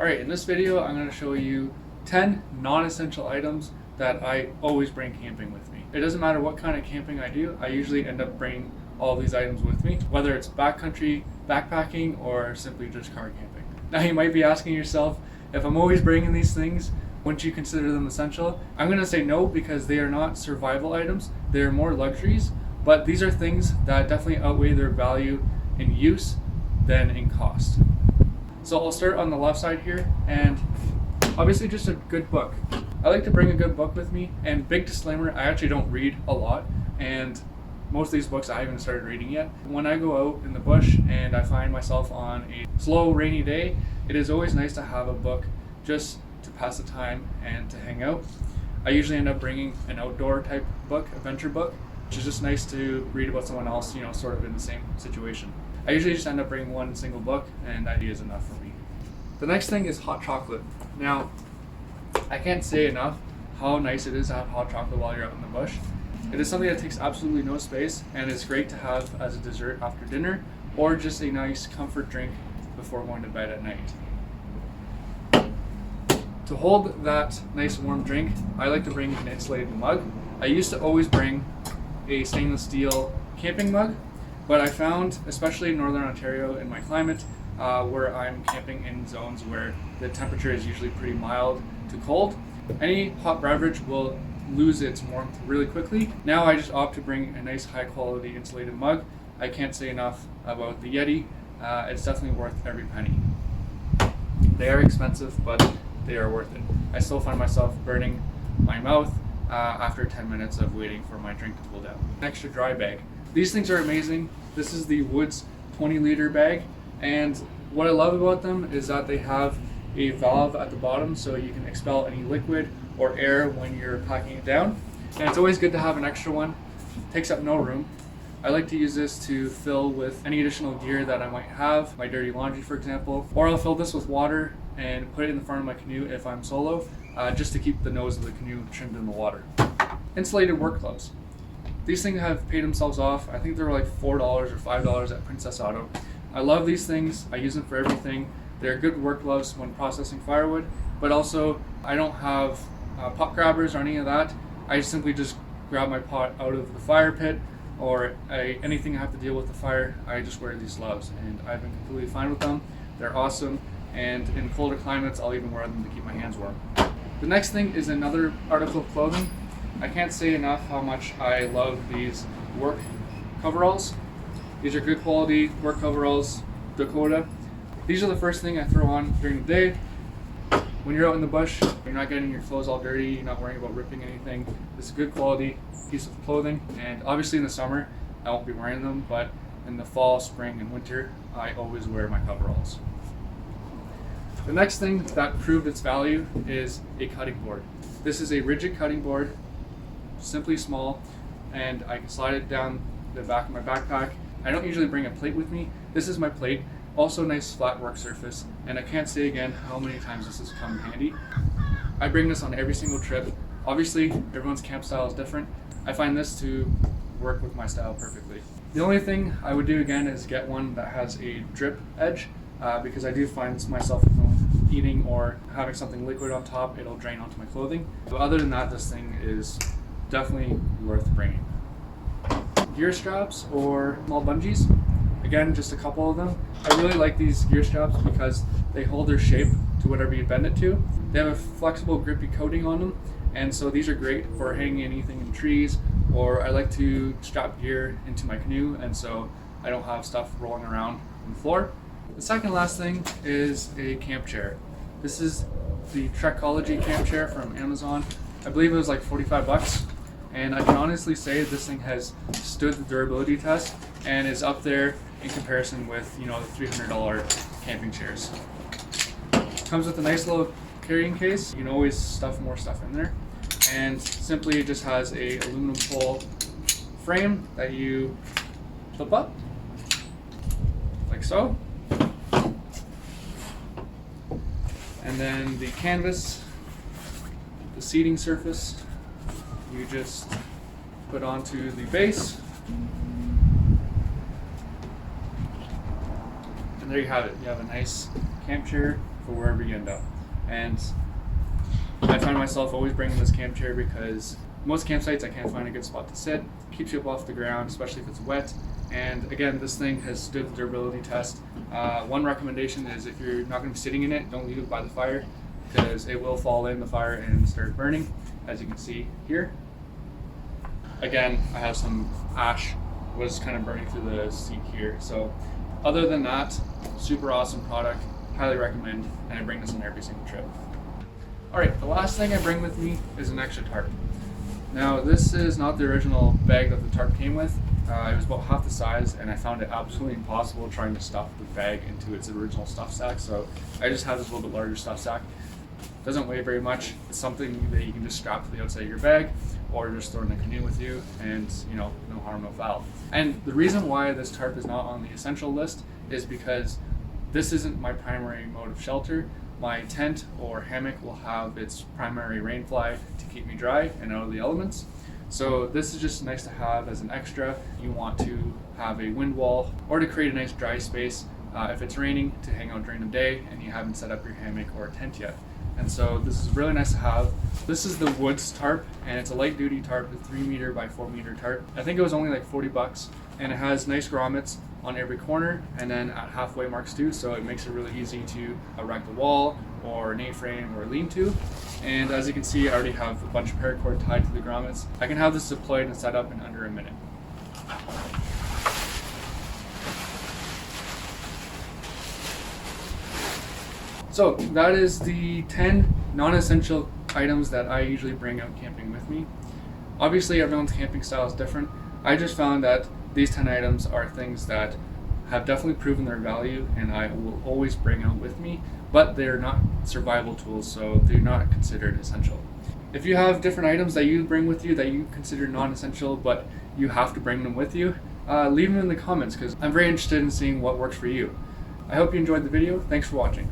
Alright, in this video I'm going to show you 10 non-essential items that I always bring camping with me. It doesn't matter what kind of camping I do, I usually end up bringing all these items with me, whether it's backcountry, backpacking, or simply just car camping. Now you might be asking yourself, if I'm always bringing these things, wouldn't you consider them essential? I'm going to say no, because they are not survival items, they are more luxuries, but these are things that definitely outweigh their value in use than in cost. So I'll start on the left side here, and obviously just a good book. I like to bring a good book with me, and big disclaimer, I actually don't read a lot, and most of these books I haven't started reading yet. When I go out in the bush and I find myself on a slow rainy day, it is always nice to have a book just to pass the time and to hang out. I usually end up bringing an outdoor type book, adventure book, which is just nice to read about someone else, sort of in the same situation. I usually just end up bringing one single book, and that is enough for me. The next thing is hot chocolate. Now, I can't say enough how nice it is to have hot chocolate while you're out in the bush. It is something that takes absolutely no space, and it's great to have as a dessert after dinner, or just a nice comfort drink before going to bed at night. To hold that nice warm drink, I like to bring an insulated mug. I used to always bring a stainless steel camping mug, but I found, especially in Northern Ontario in my climate, where I'm camping in zones where the temperature is usually pretty mild to cold, any hot beverage will lose its warmth really quickly. Now I just opt to bring a nice high quality insulated mug. I can't say enough about the Yeti. It's definitely worth every penny. They are expensive, but they are worth it. I still find myself burning my mouth after 10 minutes of waiting for my drink to cool down. An extra dry bag. These things are amazing. This is the Woods 20-liter bag, and what I love about them is that they have a valve at the bottom so you can expel any liquid or air when you're packing it down. And it's always good to have an extra one. It takes up no room. I like to use this to fill with any additional gear that I might have, my dirty laundry for example, or I'll fill this with water and put it in the front of my canoe if I'm solo, just to keep the nose of the canoe trimmed in the water. Insulated work gloves. These things have paid themselves off. I think they were like $4 or $5 at Princess Auto. I love these things. I use them for everything. They're good work gloves when processing firewood, but also I don't have pot grabbers or any of that. I simply just grab my pot out of the fire pit, or anything I have to deal with the fire, I just wear these gloves, and I've been completely fine with them. They're awesome, and in colder climates, I'll even wear them to keep my hands warm. The next thing is another article of clothing. I can't say enough how much I love these work coveralls. These are good quality work coveralls, Dakota. These are the first thing I throw on during the day. When you're out in the bush, you're not getting your clothes all dirty, you're not worrying about ripping anything. It's a good quality piece of clothing, and obviously in the summer, I won't be wearing them, but in the fall, spring, and winter, I always wear my coveralls. The next thing that proved its value is a cutting board. This is a rigid cutting board, simply small, and I can slide it down the back of my backpack. I don't usually bring a plate with me. This is my plate. Also nice flat work surface, and I can't say again how many times this has come in handy. I bring this on every single trip. Obviously, everyone's camp style is different. I find this to work with my style perfectly. The only thing I would do again is get one that has a drip edge, because I do find myself eating or having something liquid on top, it'll drain onto my clothing. But other than that, this thing is definitely worth bringing. Gear straps or small bungees. Again, just a couple of them. I really like these gear straps because they hold their shape to whatever you bend it to. They have a flexible, grippy coating on them, and so these are great for hanging anything in trees, or I like to strap gear into my canoe, and so I don't have stuff rolling around on the floor. The second last thing is a camp chair. This is the Trekology camp chair from Amazon. I believe it was like 45 bucks. And I can honestly say this thing has stood the durability test and is up there in comparison with, the $300 camping chairs. Comes with a nice little carrying case. You can always stuff more stuff in there. And simply it just has a aluminum foil frame that you flip up, like so. And then the canvas, the seating surface, you just put onto the base, and there you have it. You have a nice camp chair for wherever you end up. And I find myself always bringing this camp chair because most campsites I can't find a good spot to sit. Keeps you up off the ground, especially if it's wet. And again, this thing has stood the durability test. One recommendation is if you're not going to be sitting in it, don't leave it by the fire because it will fall in the fire and start burning, as you can see here. Again, I have some ash was kind of burning through the seat here. So other than that, super awesome product, highly recommend, and I bring this on every single trip. All right, the last thing I bring with me is an extra tarp. Now this is not the original bag that the tarp came with. It was about half the size, and I found it absolutely impossible trying to stuff the bag into its original stuff sack. So I just have this little bit larger stuff sack. Doesn't weigh very much. It's something that you can just strap to the outside of your bag, or just throw in a canoe with you, and no harm, no foul. And the reason why this tarp is not on the essential list is because this isn't my primary mode of shelter. My tent or hammock will have its primary rain fly to keep me dry and out of the elements. So this is just nice to have as an extra. You want to have a wind wall or to create a nice dry space if it's raining to hang out during the day and you haven't set up your hammock or tent yet. And so this is really nice to have. This is the Woods tarp, and it's a light duty tarp, a 3 meter by 4 meter tarp. I think it was only like $40, and it has nice grommets on every corner and then at halfway marks too, so it makes it really easy to erect a wall or an A-frame or lean to. And as you can see, I already have a bunch of paracord tied to the grommets. I can have this deployed and set up in under a minute. So that is the 10 non-essential items that I usually bring out camping with me. Obviously everyone's camping style is different. I just found that these 10 items are things that have definitely proven their value and I will always bring out with me, but they're not survival tools, so they're not considered essential. If you have different items that you bring with you that you consider non-essential, but you have to bring them with you, leave them in the comments because I'm very interested in seeing what works for you. I hope you enjoyed the video. Thanks for watching.